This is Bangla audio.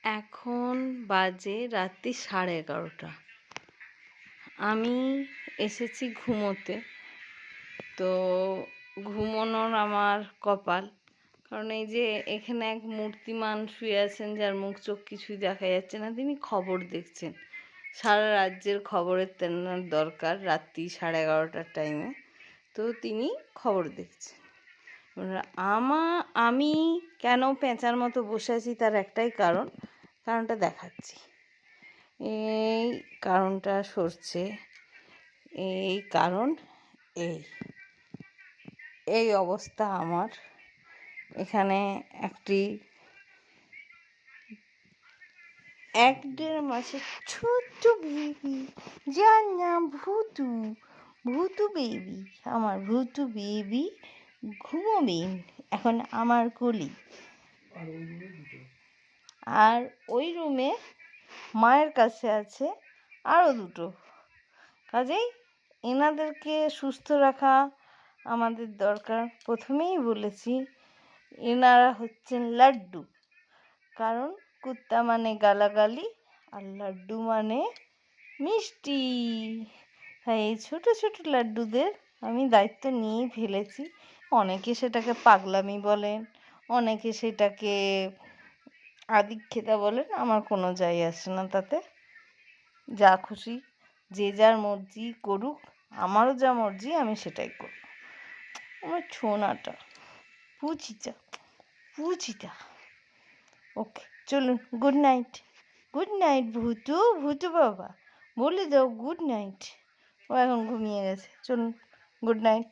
এখন বাজে রাত্রি 11:30। আমি এসেছি ঘুমোতে। তো ঘুমোনোর আমার কপাল, কারণ এই যে এখানে এক মূর্তিমান শুয়ে আছেন, যার মুখ চোখ কিছুই দেখা যাচ্ছে না। তিনি খবর দেখছেন, সারা রাজ্যের খবরের তেনার দরকার রাত্রি 11:30টার টাইমে। তো তিনি খবর দেখছেন। আমি কেন পেঁচার মতো বসে আছি তার একটাই কারণটা দেখাচ্ছি। এই কারণটা সরছে, এই কারণ এই অবস্থা আমার। এখানে একটি 1-1.5 মাসের ছোট্ট বেবি, যার নাম ভুতু। ভুতু বেবি, আমার ভুতু বেবি ঘুমোবেন এখন আমার কোলে। আর ওই রুমে মায়ের কাছে আছে আরও 2টো। কাজেই এনাদেরকে সুস্থ রাখা আমাদের দরকার। প্রথমেই বলেছি, এনারা হচ্ছেন লাড্ডু, কারণ কুত্তা মানে গালাগালি আর লাড্ডু মানে মিষ্টি। তাই এই ছোটো ছোটো লাড্ডুদের আমি দায়িত্ব নিয়েই ফেলেছি। অনেকে সেটাকে পাগলামি বলেন, অনেকে সেটাকে আদিক্ষেতা বলেন, আমার কোনো যায় আসে না তাতে। যা খুশি যে যার মর্জি করুক, আমারও যা মর্জি আমি সেটাই করব। আমার ছোনাটা পুচিটা। ওকে, চলুন, গুড নাইট। গুড নাইট ভুতু বাবা, বলে দাও গুড নাইট। ও এখন ঘুমিয়ে গেছে, চলুন, গুড নাইট।